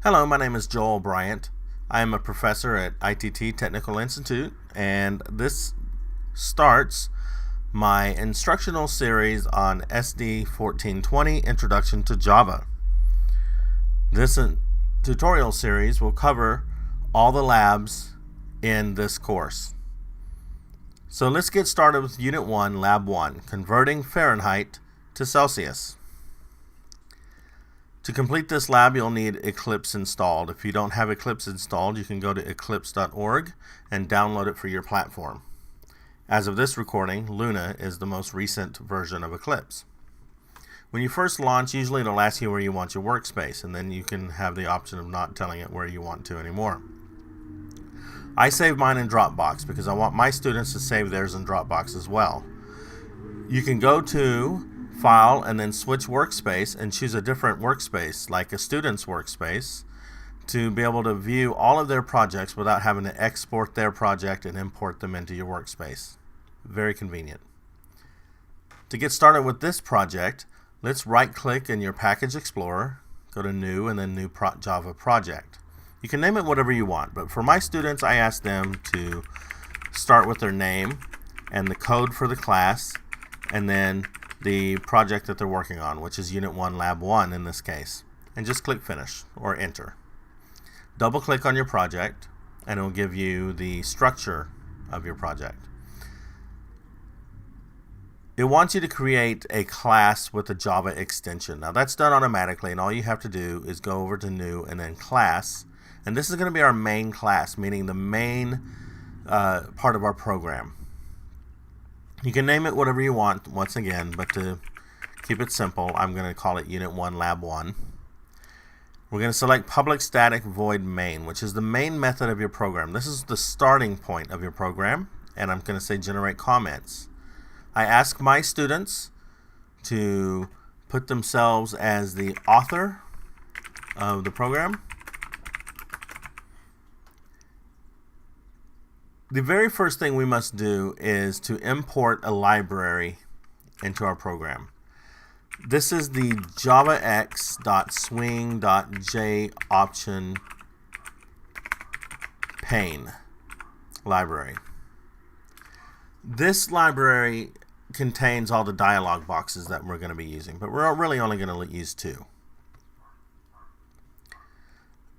Hello, my name is Joel Bryant. I am a professor at ITT Technical Institute, and this starts my instructional series on SD1420 Introduction to Java. This tutorial series will cover all the labs in this course. So let's get started with Unit 1, Lab 1, Converting Fahrenheit to Celsius. To complete this lab, you'll need Eclipse installed. If you don't have Eclipse installed, you can go to eclipse.org and download it for your platform. As of this recording, Luna is the most recent version of Eclipse. When you first launch, usually it'll ask you where you want your workspace, and then you can have the option of not telling it where you want to anymore. I save mine in Dropbox because I want my students to save theirs in Dropbox as well. You can go to File and then switch workspace and choose a different workspace, like a student's workspace, to be able to view all of their projects without having to export their project and import them into your workspace. Very convenient. To get started with this project, let's right-click in your Package Explorer, go to New, and then New Java Project. You can name it whatever you want, but for my students, I ask them to start with their name and the code for the class, and then the project that they're working on, which is Unit 1, Lab 1 in this case, and just click Finish or Enter. Double click on your project and it will give you the structure of your project. It wants you to create a class with a Java extension. Now that's done automatically, and all you have to do is go over to New and then Class, and this is going to be our main class, meaning the main part of our program. You can name it whatever you want, once again, but to keep it simple, I'm going to call it Unit 1, Lab 1. We're going to select Public Static Void Main, which is the main method of your program. This is the starting point of your program, and I'm going to say Generate Comments. I ask my students to put themselves as the author of the program. The very first thing we must do is to import a library into our program. This is the javax.swing.joption pane library. This library contains all the dialog boxes that we're going to be using, but we're really only going to use two.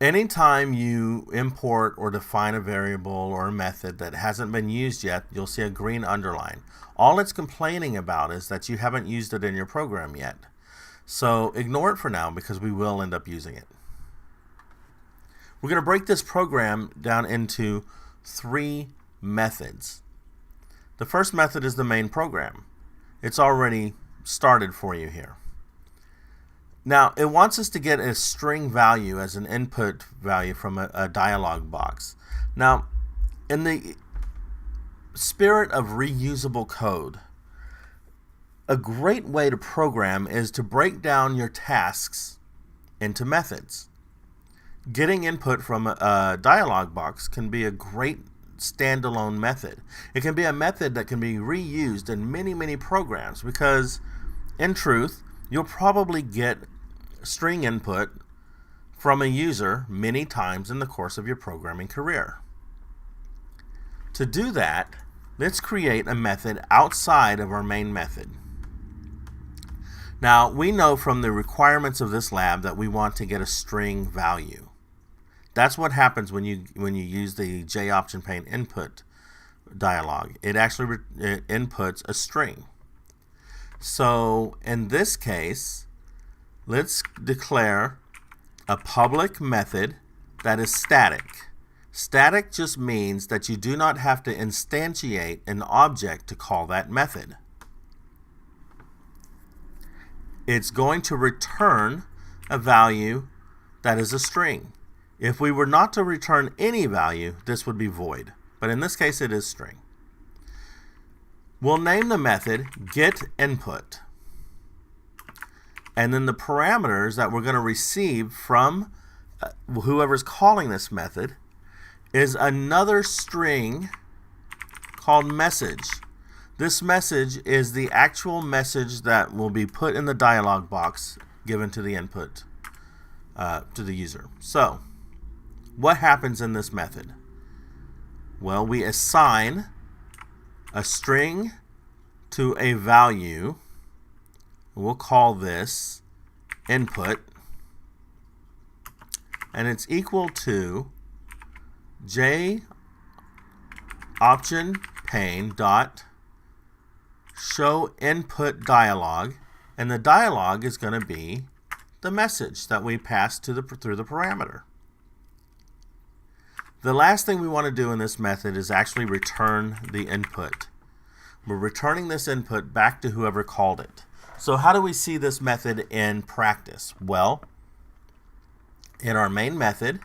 Anytime you import or define a variable or a method that hasn't been used yet, you'll see a green underline. All it's complaining about is that you haven't used it in your program yet. So ignore it for now because we will end up using it. We're going to break this program down into three methods. The first method is the main program. It's already started for you here. Now, it wants us to get a string value as an input value from a dialog box. Now, in the spirit of reusable code, a great way to program is to break down your tasks into methods. Getting input from a dialog box can be a great standalone method. It can be a method that can be reused in many, many programs because, in truth, you'll probably get string input from a user many times in the course of your programming career. To do that, let's create a method outside of our main method. Now, we know from the requirements of this lab that we want to get a string value. That's what happens when you use the JOption pane input dialog. It actually inputs a string. So in this case, let's declare a public method that is static. Static just means that you do not have to instantiate an object to call that method. It's going to return a value that is a string. If we were not to return any value, this would be void. But in this case, it is string. We'll name the method getInput. And then the parameters that we're going to receive from whoever's calling this method is another string called message. This message is the actual message that will be put in the dialog box given to the input to the user. So what happens in this method? Well, we assign a string to a value. We'll call this input, and it's equal to j option pane dot show input dialog, and the dialog is going to be the message that we pass to through the parameter. The last thing we want to do in this method is actually return the input. We're returning this input back to whoever called it. So how do we see this method in practice? Well, in our main method,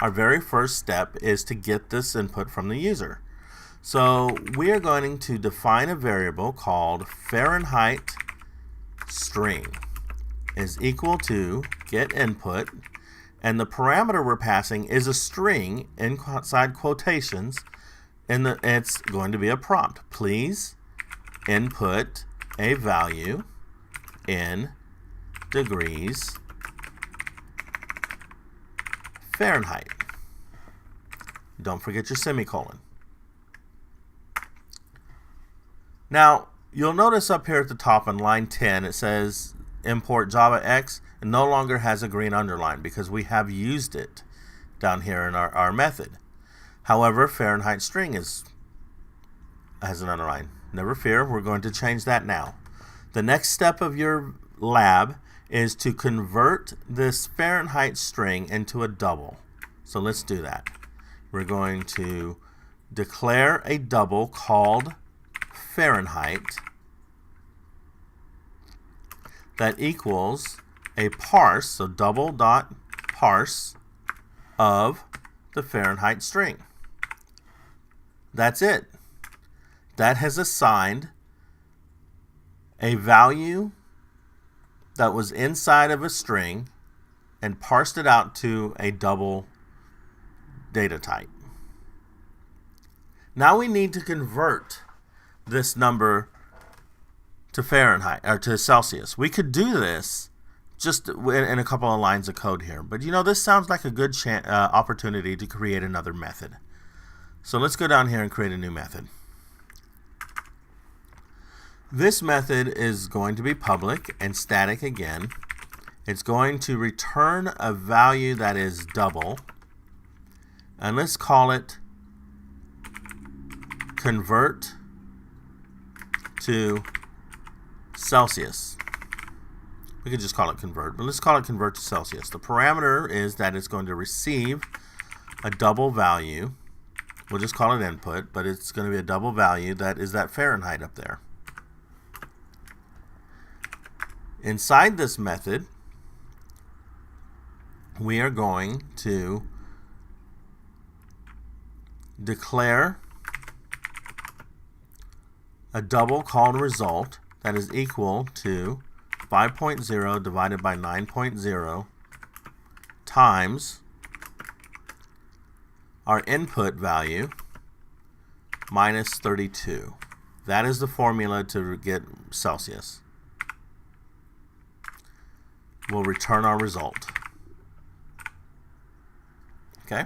our very first step is to get this input from the user. So we are going to define a variable called Fahrenheit string is equal to get input, and the parameter we're passing is a string inside quotations, and it's going to be a prompt. Please input a value in degrees Fahrenheit. Don't forget your semicolon. Now, you'll notice up here at the top on line 10, it says import JavaX, and no longer has a green underline because we have used it down here in our method. However, Fahrenheit string has an underline. Never fear, we're going to change that now. The next step of your lab is to convert this Fahrenheit string into a double. So let's do that. We're going to declare a double called Fahrenheit that equals a parse, so double dot parse of the Fahrenheit string. That's it. That has assigned a value that was inside of a string and parsed it out to a double data type. Now we need to convert this number to Fahrenheit or to Celsius. We could do this just in a couple of lines of code here, but you know, this sounds like a good opportunity to create another method. So let's go down here and create a new method. This method is going to be public and static again. It's going to return a value that is double, and let's call it convert to Celsius. We could just call it convert, but let's call it convert to Celsius. The parameter is that it's going to receive a double value. We'll just call it input, but it's going to be a double value that is that Fahrenheit up there. Inside this method, we are going to declare a double called result that is equal to 5.0 divided by 9.0 times our input value minus 32. That is the formula to get Celsius. We'll return our result. Okay?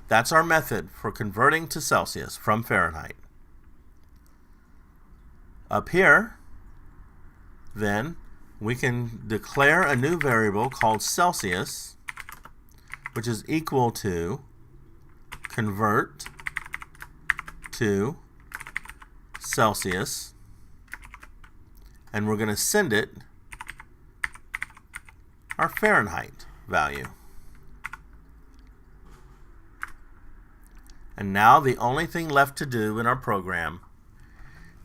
That's our method for converting to Celsius from Fahrenheit. Up here, then, we can declare a new variable called Celsius, which is equal to convert to Celsius, and we're going to send it our Fahrenheit value. And now the only thing left to do in our program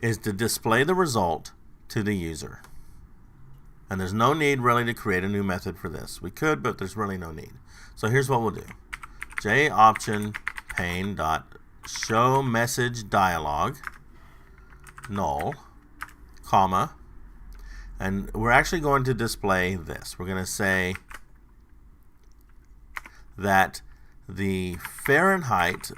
is to display the result to the user. And there's no need really to create a new method for this. We could, but there's really no need. So here's what we'll do. J option pane dot show message dialog null, comma, and we're actually going to display this. We're going to say that the Fahrenheit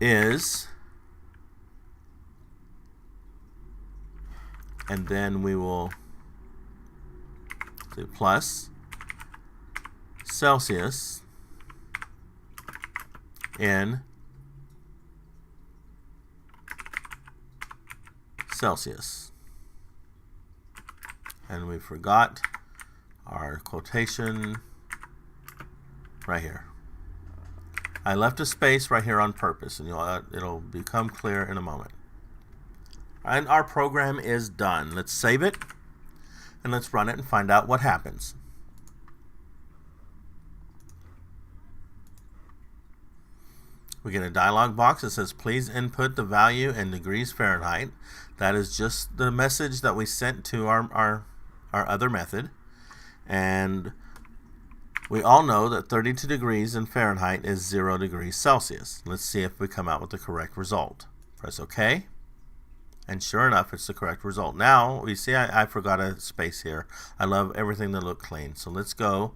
is, and then we will So plus Celsius in Celsius. And we forgot our quotation right here. I left a space right here on purpose, and it'll become clear in a moment. And our program is done. Let's save it, and let's run it and find out what happens. We get a dialog box that says, please input the value in degrees Fahrenheit. That is just the message that we sent to our other method. And we all know that 32 degrees in Fahrenheit is 0 degrees Celsius. Let's see if we come out with the correct result. Press OK. And sure enough, it's the correct result. Now, we see I forgot a space here. I love everything to look clean. So let's go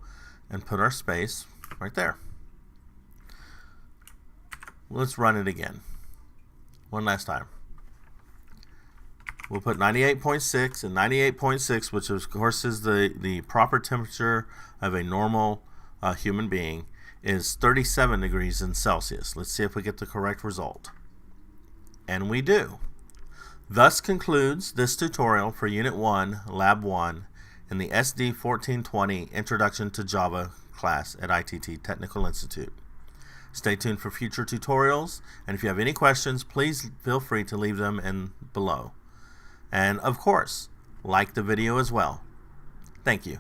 and put our space right there. Let's run it again. One last time. We'll put 98.6, and 98.6, which of course is the proper temperature of a normal human being, is 37 degrees in Celsius. Let's see if we get the correct result. And we do. Thus concludes this tutorial for Unit 1, Lab 1 in the SD1420 Introduction to Java class at ITT Technical Institute. Stay tuned for future tutorials, and if you have any questions, please feel free to leave them in below. And of course, like the video as well. Thank you.